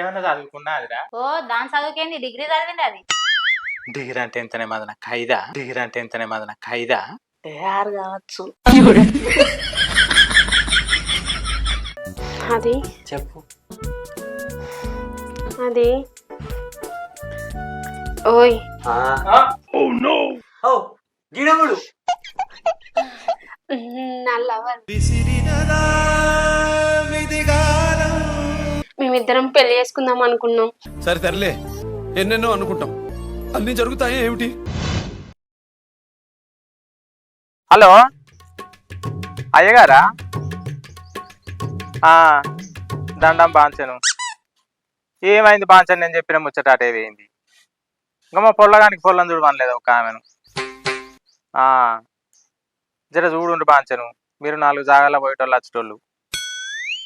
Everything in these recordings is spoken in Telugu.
ఏమన్నా చదువుకున్నాదిరా? ఓ దాని చదువుకేంది డిగ్రీ చదివింది అది. డిగ్రీ అంటే ఎంతనే మదన ఖైదా? డిగ్రీ అంటే ఎంతనే మదన ఖైదా? ఆరు కావచ్చు. అది చెప్పు. అది ఓయ్ గిడముడు నా లవర్. మేమిద్దరం పెళ్లి చేసుకుందాం అనుకున్నాం. సరే తరలే, ఎన్నెన్నో అనుకుంటాం, అన్ని జరుగుతాయి ఏమిటి? హలో అయ్యగారా? దండం బాంచను. ఏమైంది బాంచను? నేను చెప్పిన ముచ్చట అటే వేయింది. ఇంకా మా పొల్లగానికి పొల్లం చూడమనలేదు ఒక ఆమెను. జర చూడుండ్రు బాంచను. మీరు 4 జాగాల్లో పోయేటోళ్ళు వచ్చేటోళ్ళు.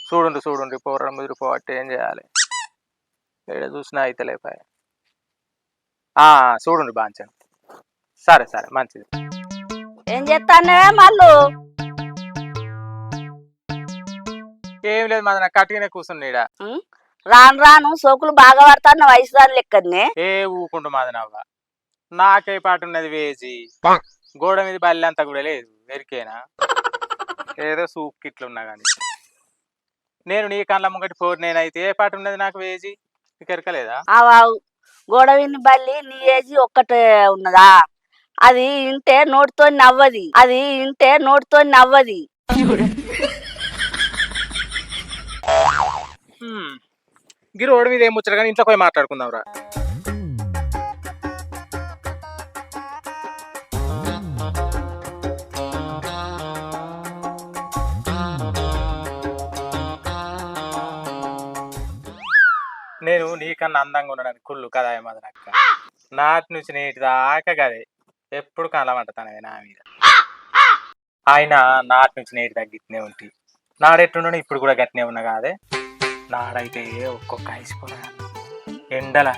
చూడుండ్రు పోర్ర మీరు పోవట్టే ఏం చేయాలి? ఏడ చూసినా అయితే లేపాయ. చూడుండ్రు బాంచను. సరే మంచిది. ఏం చేస్తానే మళ్ళు? ఏం లేదు మన కట్టిగానే కూర్చున్నాడ. రాను రాను సోకులు బాగా పడతాన్న వయసు దాని లెక్కనే. ఏ ఊకుండు మాదనవ్వ, నాకే పాటు ఉన్నది వేజీ. గోడ మీద బల్లి అంతా కూడా లేదు ఎరికేనా? ఏదో సూప్ కిట్లు ఉన్నా కానీ నేను నీ కళ్ళ ముంగటి పోరు. నేనైతే ఏ పాటు ఉన్నది నాకు వేజీ? నీకు ఎరకలేదా? గోడ విని బల్లి నీ ఏజీ ఒక్కటే ఉన్నదా? అది ఇంటే నోటితో నవ్వది. గి రోడ్డు మీద ఏం ముచ్చట కానీ ఇంట్లో పోయి మాట్లాడుకుందాంరా. నేను నీకన్నా అందంగా ఉండడానికి కుళ్ళు కదా ఏమదనక్క. నాటి నుంచి నేటి దాకా గదే ఎప్పుడు కలమంటతానే నా మీద. ఆయన నాటి నుంచి నేటి తగ్గితేనే ఉంటి. నాడెట్టుండో ఇప్పుడు కూడా గట్టినే ఉన్నా కాదే. నాడైతే ఒక్కొక్క ఐసిపోరా ఎండల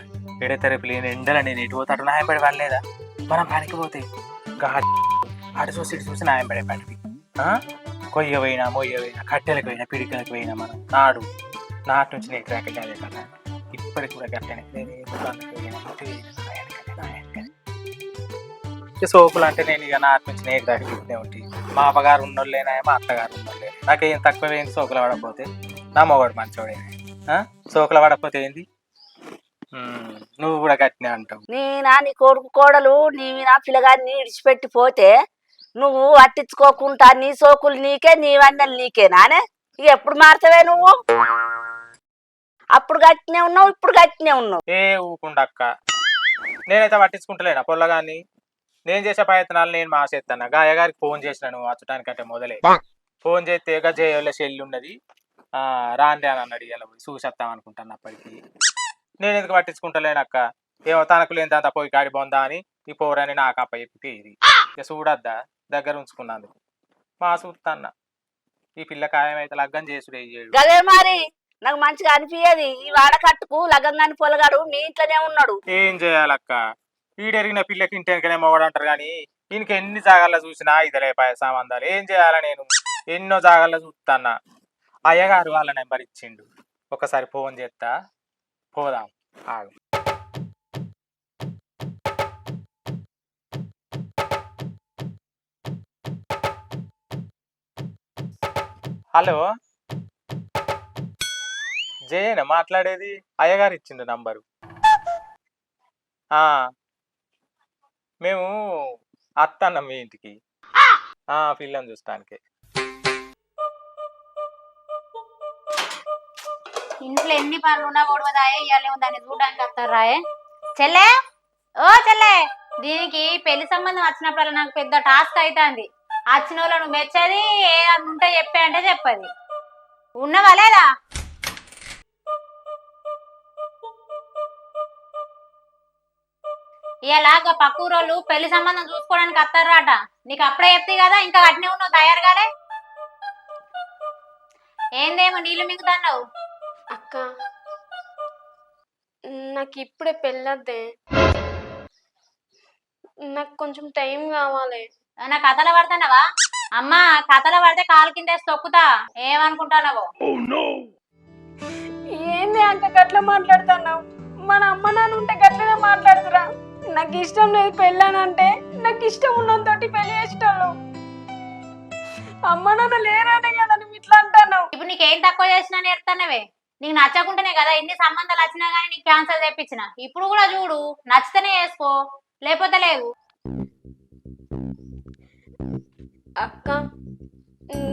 ఎడతెరపి లేని ఎండల నేను ఎటు పోతే అటు నాయంపడి వాళ్ళేదా? మనం పనికి పోతే అటు చూసి ఇటు చూసి నాయంపడే పడివి. కొయ్య పోయినా మొయ్య పోయినా కట్టెలకు పోయినా పిడికలకు పోయినా మనం నాటి నుంచి నేటి దాకా గదే కదా. ఇప్పటికి కూడా గట్టనే సోపులు అంటే నేను ఇక నాటి నుంచి నేటి దాకా తిప్పునే ఉంటాయి. మా అప్పగారు ఉన్నోళ్ళేనా మా అత్తగారు ఉన్నోళ్ళేనా నాకేం తక్కువ ఏంది? సోకులు పడకపోతే నా మొగడు మంచోడే. సోకులు పడకపోతే ఏంది? నువ్వు కూడా గట్టినే అంటావు. నీ కొడుకు కోడలు నీ పిల్లగాన్ని ఇడిచిపెట్టి పోతే నువ్వు పట్టించుకోకుండా నీ సోకులు నీకే, నీ వన్నెలు నీకేనానే? ఇక ఎప్పుడు మారుతావే నువ్వు? అప్పుడు గట్టినే ఉన్నావు, ఇప్పుడు గట్టినే ఉన్నావు. ఏ ఊకుండక్క, నేనైతే పట్టించుకుంటలేనా పొల్లగాన్ని? నేను చేసే ప్రయత్నాలు నేను మాసేస్తాను. గాయగారికి ఫోన్ చేసినాను వచ్చటానికంటే మొదలే. ఫోన్ చేస్తే జయోళ్ళ చెల్లి ఉన్నది రాండి అని అన్నాడు. ఇలా పోయి చూసేస్తాం అనుకుంటున్నప్పటికీ నేను ఎందుకు పట్టించుకుంటలేనక్క. ఏమో తనకు లేని అంత పోయి కాడి బొందా అని ఈ పోరని నాకు అప్ప చెప్పితే ఇది ఇక చూడద్దా దగ్గర ఉంచుకున్నందుకు మా చూస్తాన్న. ఈ పిల్ల ఖాయమైతే లగ్గం చేసుడే గదే మరి నాకు మంచిగా అనిపించేది. ఈ వాడకట్టుకు లగ్గం కాని పొలగాడు మీ ఇంట్లోనే ఉన్నాడు. ఏం చేయాలక్క? ఈడెరిగిన పిల్లకి ఇంటెనకనే మొగడు అంటారు కానీ ఈయనకి ఎన్ని జాగాల్లో చూసినా ఇదలేపాయ సంబంధాలు. ఏం చేయాల? నేను ఎన్నో జాగాల్లో చూస్తాన్నా. అయ్యగారు వాళ్ళ నెంబర్ ఇచ్చిండు, ఒకసారి ఫోన్ చేస్తా, పోదాం ఆగు. హలో జయేనా మాట్లాడేది? అయ్యగారు ఇచ్చిండు నంబరు. మేము అత్తన్నాం మీ ఇంటికి పిల్లని చూస్తానికి. ఇంట్లో ఎన్ని పనులు ఉన్నా ఓడవదాయే ఇవాళ దాన్ని చూడడానికి వస్తారాయే. చెల్లె ఓ చెల్లె, దీనికి పెళ్లి సంబంధం వచ్చినప్పుడు నాకు పెద్ద టాస్క్ అవుతుంది. వచ్చిన వాళ్ళు నువ్వు మెచ్చది ఏదన్నా ఉంటే చెప్పే అంటే చెప్పది. ఉన్నవా లేదా? ఇలాగ పక్కూరోళ్ళు పెళ్లి సంబంధం చూసుకోవడానికి వస్తారట. నీకు అప్పుడే చెప్తే కదా ఇంకా అట్నే ఉన్నావు తయారు కాలే? ఏందేమో నీళ్ళు మింగుతున్నావు? అక్క నాకు ఇప్పుడే పెళ్ళొద్దే, నాకు కొంచెం టైం కావాలి. నా కథలు పడుతున్నావా? అమ్మా కథలు పడితే కాలు కింద తొక్కుతా. ఏమనుకుంటున్నావో? ఏంది ఏంది అంక గట్ల మాట్లాడుతున్నావు? మన అమ్మ నాన్న ఉంటే గట్లనే మాట్లాడుతురా. నాకు ఇష్టం లేదు పెళ్ళానంటే, నాకు ఇష్టం ఉన్నంతోటి పెళ్లి చేసేటోళ్ళు. అమ్మ నాన్న లేరానే కదా నువ్వు ఇట్లా అంటున్నావు. ఇప్పుడు నీకేం తక్కువ చేసినా నేర్తానవే. నీకు నచ్చకుంటేనే కదా ఇన్ని సంబంధాలు వచ్చినా కానీ నీకు క్యాన్సల్ తెప్పించిన. ఇప్పుడు కూడా చూడు, నచ్చితేనే చేసుకో, లేకపోతే లేదు. అక్క,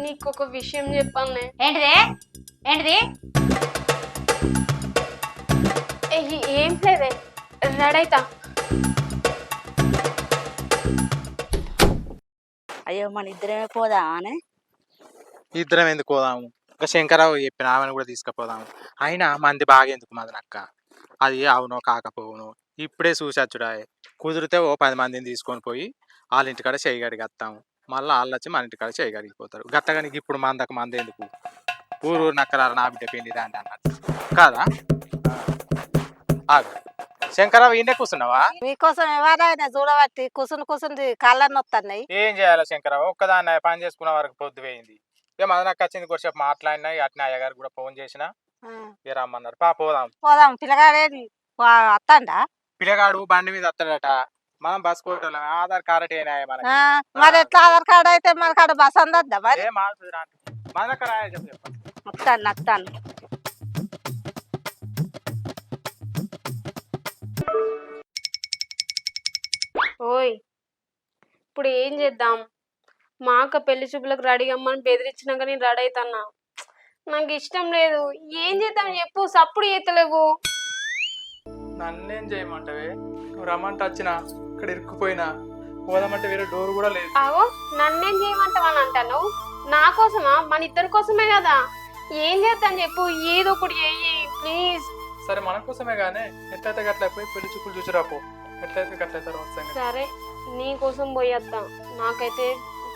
నీకు ఒక విషయం చెప్పాలనే. ఏంటిది ఏంటిది? ఏం లేదే, రెడైతా. అయ్యో మన ఇద్దరమే పోదా అని ఇద్దరం ఎందుకు పోదాము? ఇంకా శంకరావు చెప్పిన ఆమెను కూడా తీసుకుపోదాము. అయినా మంది బాగా ఎందుకు మదనక్క? అది అవునో కాకపోవును ఇప్పుడే చూసచ్చుడా. కుదిరితే ఓ 10 మందిని తీసుకొని పోయి వాళ్ళ ఇంటికాడ చేయి గడిగి వస్తాము. మళ్ళీ వాళ్ళు వచ్చి మన ఇంటికాడ చేయి గడిగిపోతారు. గట్టగానికి ఇప్పుడు మందకు మంది ఎందుకు? ఊరు నక్కరారు నా బిడ్డ పెళ్లి దాన్ని అన్నట్టు కాదా? ఆగు శంకరావు ఈయనే కూర్చున్నావా? మీకోసం ఎవరైనా చూడబట్టి కూసుని కాళ్ళని వస్తున్నాయి. ఏం చేయాలి శంకరావు? ఒక్కదాన్ని పని చేసుకున్న వరకు పొద్దు పోయింది. ఇక మదనక్క వచ్చింది కొద్దిసేపు మాట్లాడినా. అట్నే అయ్యగారు కూడా ఫోన్ చేసిన ఇక రమ్మన్నారు. పోదాం పోదాం. పిల్లగాడేది వస్తాడా? పిల్లగాడు బండి మీద వస్తాడట. మనం బస్ కోటం ఆధార్ కార్డు అయినా మనకి. మరి ఎట్లా ఆధార్ కార్డు అయితే మన కాడ బస్ అందద్దా? మరి ఏం మారుతుంది రా మదనక్క రాయ చెప్పు. వస్తాను. ఓయ్, ఇప్పుడు ఏం చేద్దాం? మా అక్క పెళ్లి చూపులకు రెడీ అమ్మని బెదిరించినాక నేను రెడీ అవుతున్నా. నాకు ఇష్టం లేదు. ఏం చేద్దాం చెప్పు? సప్పుడు చేతలేవు. నన్నేం చేయమంటావే? నువ్వు రమ్మంటే వచ్చినా ఇక్కడ ఇరుక్కుపోయినా. పోదామంటే వేరే డోర్ కూడా లేదు. ఆగో, నన్నేం చేయమంటావని అంటాను? నా కోసమా? మన ఇద్దరి కోసమే కదా. ఏం చేద్దాం చెప్పు? ఏదో ఒకటి చెయ్యి ప్లీజ్. సరే మన కోసమే గానే ఎట్లయితే గట్లయిపోయి పెళ్లి చూపులు చూసిరాపో. ఎట్లయితే గట్లయితే సరే, నీ కోసం పోయేద్దాం. నాకైతే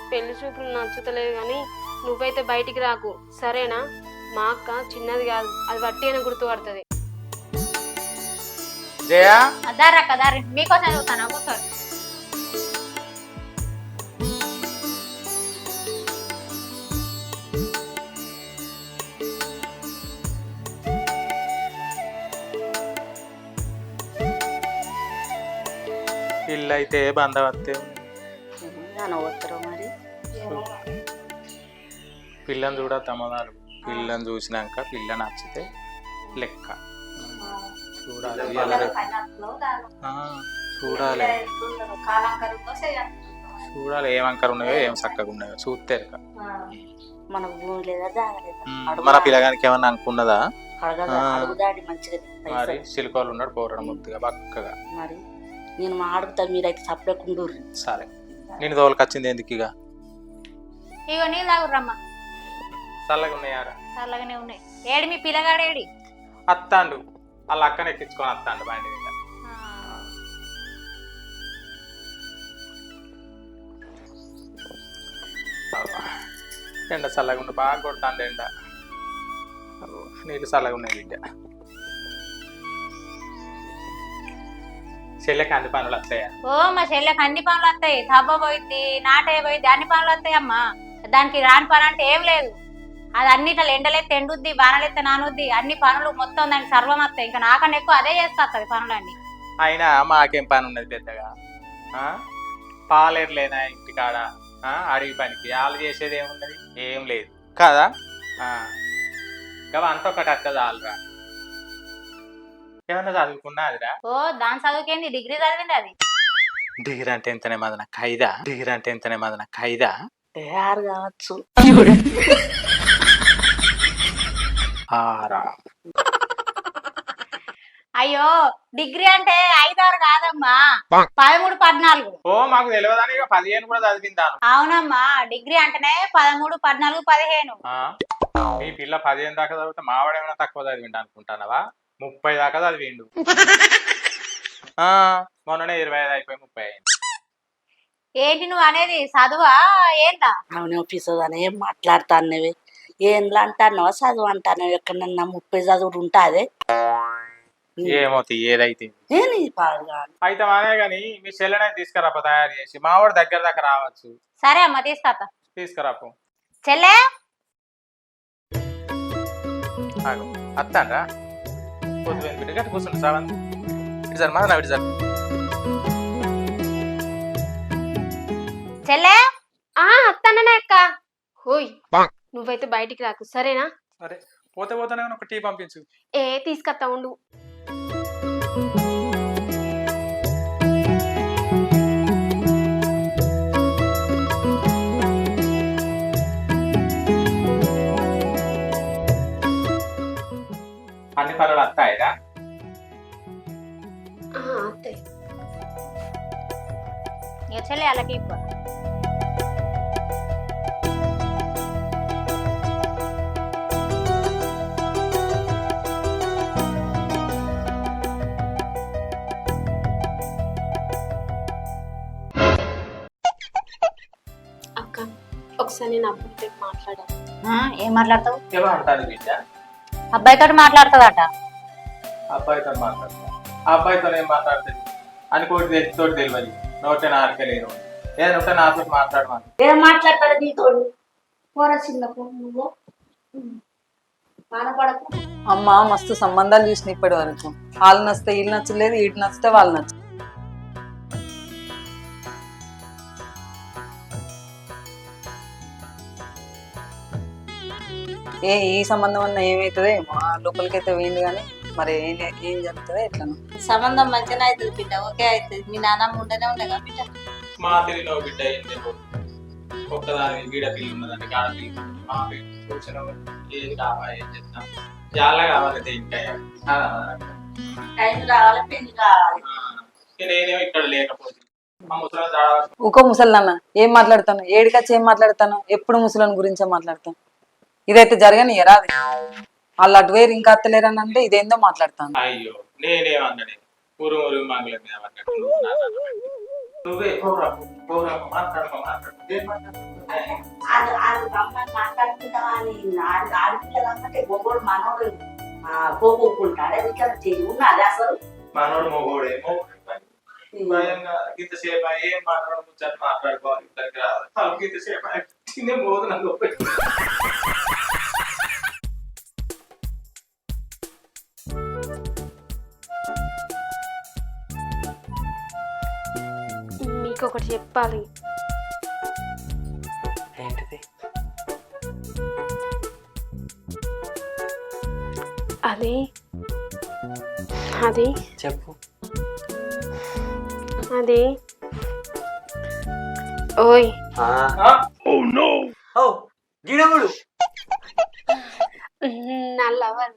పెళ్లి చూపులు నచ్చుతలేదు కానీ నువ్వైతే బయటికి రాకు, సరేనా? మా అక్క చిన్నది కాదు, అది వట్టి అని గుర్తుపడుతుంది. జయా దారక్క దారి మీకోసం చూస్తాను. కూర్చోరు. ఇల్లు అయితే బంధవత్తే అనవసరం మరి. పిల్లని చూడ తమదాలు. పిల్లని చూసినాక పిల్ల నచ్చితే లెక్క. చూడాలి చూడాలి చూడాలి ఏం అంకర ఉన్నాయో ఏం చక్కగా ఉన్నాయో చూస్తే మనకు భూమి లేదా జాగలేదా? మన పిల్లగానికి ఏమన్నా అనుకున్నదా? అడుగుదాడి మంచిగా. మరి సిలికోలు ఉన్నాడు పోరడం ముద్దుగా పక్కగా. మరి నేను మా అడుగుతా, మీరైతే సపరేకుండా. సరే నేను తోలుకొచ్చింది ఎందుకు? ఇక ఇగో నీళ్ళు తాగురమ్మా. చల్లగా ఉన్నాయారా? చల్లగానే ఉన్నాయి. ఏడి మీ పిల్లగాడేడి? అత్తాండు. వాళ్ళ అక్కని ఎక్కించుకొని వస్తాండు బండి మీద. ఎండ చల్లగా ఉండి బాగా కొడతాండు ఎండ. నీళ్ళు చల్లగా ఉన్నాయి బిడ్డ. చెల్లెకి అన్ని పనులు వస్తాయా? ఓ మా చెల్లెకి అన్ని పనులు వస్తాయి. తవ్వ పోయింది, నాటే పోయింది, అన్ని పనులు వస్తాయి అమ్మా. దానికి రాని పని అంటే ఏం లేదు. అది అన్నిట్లో ఎండలెత్తే ఎండుద్ది, వానలెత్తే నానుద్ది, అన్ని పనులు మొత్తం దానికి సర్వం వస్తాయి. ఇంకా నాకన్నా ఎక్కువ అదే చేస్తుంది పనులన్నీ. అయినా మాకేం పని ఉన్నది పెద్దగా? పాలేరులేనా ఇంటికాడ? అడవి పనికి వాళ్ళు చేసేది ఏమున్నది? ఏం లేదు కదా. ఇంకా అంత ఒకటి అక్క చాలురా. ఏమన్నా చదువుకున్నాదిరా? ఓ దాని చదువుకేంది, డిగ్రీ చదివింది అది. డిగ్రీ అంటే ఎంతనే మదన ఖైదా? డిగ్రీ అంటే ఎంతనే మదన ఖైదా? 6 కావచ్చు. అయ్యో డిగ్రీ అంటే 5, 6 కాదమ్మా, 13, 14. ఓ మాకు తెలియదని 15 కూడా చదివిందాను. అవునమ్మా, డిగ్రీ అంటేనే 13, 14, 15. మీ పిల్ల 15 దాకా చదివితే మావాడేమైనా తక్కువ చదివిండు అనుకుంటానవా? 30 దాకా చదివిండు. మొన్ననే 25 అయిపోయి 30 అయింది. ఏంటి నువ్వు అనేది? చదువా ఏంటా? అవునే పిసోదని ఏం మాట్లాడుతాన్నవి? ఏంలా అంటానో చదువు అంటాను. ఎక్కడన్నా 30 చదువుడు ఉంటాదే. ఏమో ఏదైతే అయితే మానే గాని మీ చెల్లెనే తీసుకురాప తయారు చేసి. మావాడు దగ్గర దాకా రావచ్చు. సరే అమ్మా తీసుకొస్తా. తీసుకురాపు. చెల్లె అత్తాండ్రా పొద్దు బిడ్డ గట్టి కూర్చుంటు సార్ ఇటు సార్ మా ఇటు సార్ చెల్లె అత్తన్ననే అక్క హోయ్ నువ్వైతే బయటికి రాకు సరేనా సరే పోతే పోతానే ఒక టీ పంపించు తీసుకొస్తా ఉండు అన్ని పనులు వస్తాయిరా అత్తే ఇక చెల్లె అలాగే ఇవ్వ అక్క ఒకసారి నేను అబ్బాయితో మాట్లాడాను ఏం మాట్లాడతావు ఏమో అంటాను బిడ్డ అబ్బాయితో మాట్లాడుతుందట అబ్బాయితో మాట్లాడతా ఆ అబ్బాయితో ఏం మాట్లాడుతుంది అని కోటి తెలిసితోటి తెలియదు నోటే నారకలేదు ఏదంటే నాతో మాట్లాడమని ఏం మాట్లాడతాడు నీతో పోరా చిన్నపు నువ్వు బాధపడకు అమ్మ మస్తు సంబంధాలు చూసిన ఇప్పటి వరకు వాళ్ళు నచ్చితే వీళ్ళు నచ్చలేదు వీటి నచ్చితే వాళ్ళు నచ్చ ఈ సంబంధం అన్న ఏమవుతుందో ఏమో లోపలికైతే పోయింది కానీ మరి ఏం జరుగుతుందో ఎట్లా సంబంధం మంచిగా అవుతుంది బిడ్డ ఓకే అవుతుంది మీ నాన్నమ్మ ఉండనే ఉండగా బిడ్డ మా తెలియని బిడ్డ ఏంటి ఒక్కదాని వీడ పిల్లి ఉన్నదంటే కాడ పిల్లి మా పిల్లి కూర్చొని ఏది కావాలి ఏం చెప్తాం చాలా కావాలి ఇంకా టైం కావాలి పెళ్లి కావాలి నేనేమో ఇక్కడ లేకపోతే మా ముసలి ఊకో ముసలిదన్న ఏం మాట్లాడతాను ఏడికొచ్చి ఏం మాట్లాడతాను ఎప్పుడు ముసలిని గురించే మాట్లాడతాను ఇదైతే జరగని ఎరాది వాళ్ళు అటు వేరు ఇంకా అత్తలేరని అంటే ఇదేందో మాట్లాడతాను అయ్యో నేనేమన్నాడు ఊరు ఊరు మంగళం నువ్వే మాట్లాడుకో మాట్లాడుకుంటావా అని ఆడపిల్లలంటే గొప్పడు మనోడు పోగొట్టుకుంటాడు ఉన్నది అసలు మనోడు మొగోడే భయంగా ఇంతసేపు ఏం మాట్లాడుకోవాలి ఇద్దరికి రావాలి ఇంతసేపు తినే పోదు నాకు మీకు ఒకటి చెప్పాలి ఏంటిది అది అది చెప్పు అది ఓయ్ గిడముడు నా లవర్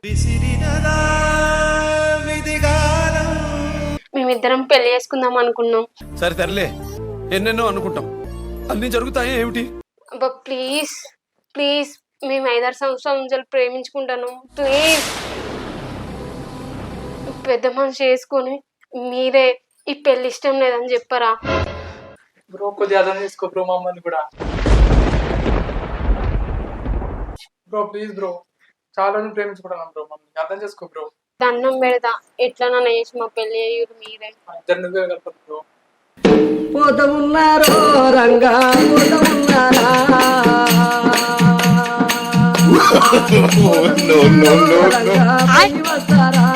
మేమిద్దరం పెళ్లి చేసుకుందాం అనుకున్నాం సరే తరలే ఎన్నెన్నో అనుకుంటాం అన్ని జరుగుతాయి ఏమిటి అబ్బా ప్లీజ్ ప్లీజ్ మేము 5-6 సంవత్సరాల నుంచి ప్రేమించుకుంటాను ప్లీజ్ పెద్ద మనిషి చేసుకొని మీరే ఈ పెళ్లి ఇష్టం లేదని చెప్పరా బ్రో కొద్దిగా అర్థం చేసుకో బ్రో మమ్మల్ని కూడా బ్రో ప్లీజ్ బ్రో చాలా రోజులు ప్రేమించుకుంటున్నాం బ్రో మమ్మల్ని అర్థం చేసుకో బ్రో దండం పెడతా ఎట్లా నన్ను చేసి మా పెళ్లి అయ్యూరు మీరే ఇద్దరు నువ్వే కలపదు బ్రో పోత ఉన్నారో రంగా పోత ఉన్నారా వస్తారా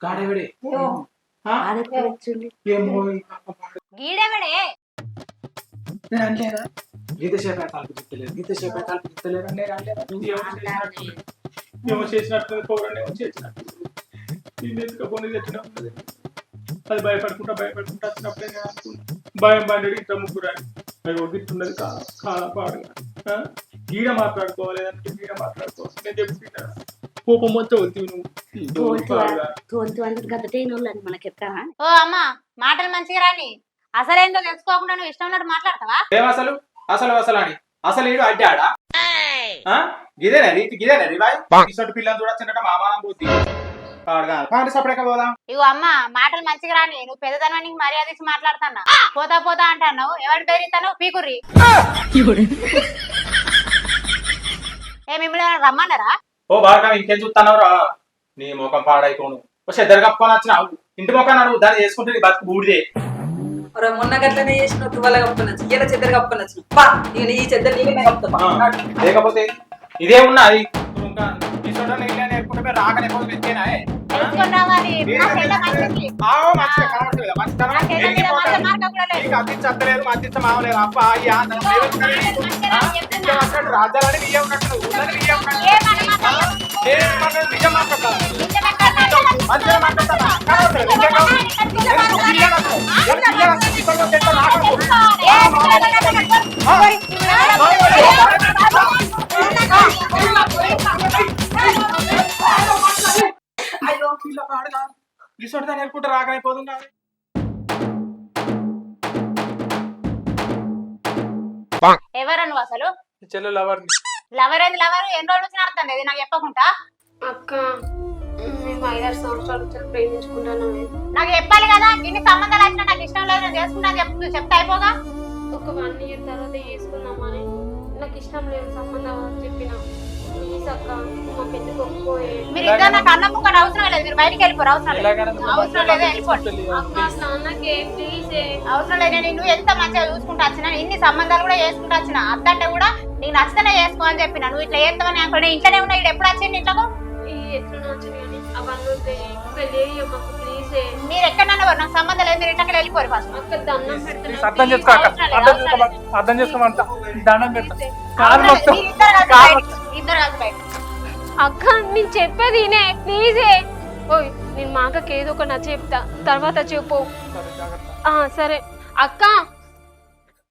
గాడెవడే గీడెవడే నేను అనలేదా గీతసేపు తలుపు తిట్టలేదు గీతసేపు తలుపు తిట్టలేదు నేను అనలేదా ఏమో చేసినట్టు పౌరాన్ని ఏమో చేసినట్టు నేను ఎందుకు పోనీ తెచ్చినాం అది భయపడుకుంటా వచ్చినప్పుడే నేను అనుకున్నా భయం బండి ఇంత ముగ్గురు అని ఒడిస్తున్నది కాలం పాడుగా గీడ మాట్లాడుకోవాలి అంటే గీడ మాట్లాడుకోవాలి నేను చెప్తున్నా కోపం మొత్తం వద్దు ఓ అమ్మ మాటలు మంచిగా రాని అసలేందో తెలుసుకోకుండా నువ్వు ఇష్టం ఉన్నట్టు మాట్లాడతావా ఏం అసలు అని అసలు ఈడు అడ్డాడా గిదేనది బాయ్ ఇసొంటి పిల్లని చూడ చిన్నట మామానం పోతుంది సపరేట్గా పోదాం ఇగో అమ్మ మాటలు మంచిగా రాని నువ్వు పెద్దదనని మర్యాద ఇచ్చి మాట్లాడుతున్నా పోతా అంటున్నావు ఎవరిని పేరుస్తాను పీకుర్రి ఏ మిమ్మల్ని రమ్మన్నారా ఓ బాగా ఇంకేం చూస్తున్నావు రా నీ ముఖం పాడైపోను చెద్దరు కప్పుకొని వచ్చినావు ఇంటి ముఖం నడువు దాన్ని చేసుకుంటే నీ బతుకు బూడిదే. ఒరే మొన్న గట్లనే చేసిన తువ్వాల కప్పుకొనొచ్చు ఇలా చెద్దరు కప్పుకొనొచ్చు పా ఇక ఈ చెద్దరు నీకే నేను కప్పుతా లేకపోతే ఇదే ఉన్నది ఇంకా ఈ చోట నీళ్ళని నేర్పుకుంటే రాకనే పోతే పెట్టేనా తెలుసుకొని రావాలి. నా చెల్లె మంచిది. మంచిగా కనబడుతుంది కదా, మంచితనం. నా చెల్లె మీద మాట మార్క కూడా లేదు. నీకు అత్తించలేదు అత్తించ మావలేదు అప్ప అయ్యా రాజ్యాలని నీయే ఉన్నట్టు ఊళ్ళని నీయే ఉన్నట్టు నిజం మాట్లాడతాను మంచిగా మాట్లాడతాను అయ్యో పిల్ల పాడుగా ఈ చోట నేర్పుకుంటే రాకైపోతుందా ఎవరు నువ్వు అసలు? చెల్లెలు ఎవరిని లవర్ ఏంది లవర్? ఎన్ని రోజుల నుంచి నడుతుంది ఇది నాకు చెప్పకుండా? అక్క మేము 5-6 సంవత్సరాల నుంచి ప్రేమించుకుంటాను. నాకు చెప్పాలి కదా, ఇన్ని సంబంధాలు వచ్చినా నాకు ఇష్టం లేదు నేను చేసుకుంటా చెప్తా అయిపోగా. ఒక 1 year తర్వాత చేసుకుందామని నాకు ఇష్టం లేదు సంబంధం అని చెప్పిన. ప్లీజ్ అక్క మా పెద్దకి ఒప్పుకోయే. మీరు ఇద్దరు నాకు అన్నం ముక్కని అవసరం లేదు, మీరు బయటికి వెళ్ళిపోరు. అవసరం లేదు, అవసరం లేదు, వెళ్ళిపోండి. అక్క నాన్నకే ప్లీజ్ అవసరం లేదు. నేను నువ్వు ఎంత మంచిగా చూసుకుంటా వచ్చినా, ఇన్ని సంబంధాలు కూడా చేసుకుంటా వచ్చిన. అత్తంటే కూడా నీకు నచ్చితేనే చేసుకో అని చెప్పిన. నువ్వు ఇట్లా చేస్తామని అనుకోండి. ఇంట్లోనే ఉన్నా, ఇక్కడ ఎప్పుడు వచ్చింది ఇంట్లో? ఎట్లా నచ్చని కానీ అవన్నీ పెళ్ళి అమ్మకు ప్లీజ్. మీరు ఎక్కడన్నా నాకు సంబంధం లేదు, మీరు ఇంట్లోకి వెళ్ళిపోరు ఫస్ట్. అక్క దండం పెడుతున్నా. అర్థం చేసుకో అక్క, అర్థం చేసుకోమంట దండం పెడతా కారు మొత్తం ఇద్దరు కలిసి బయట. అక్క నేను చెప్పేది వినే ప్లీజే. ఓయ్ నేను మా అక్కకి ఏదో ఒక నచ్చ చెప్తా తర్వాత చెప్పు. సరే అక్క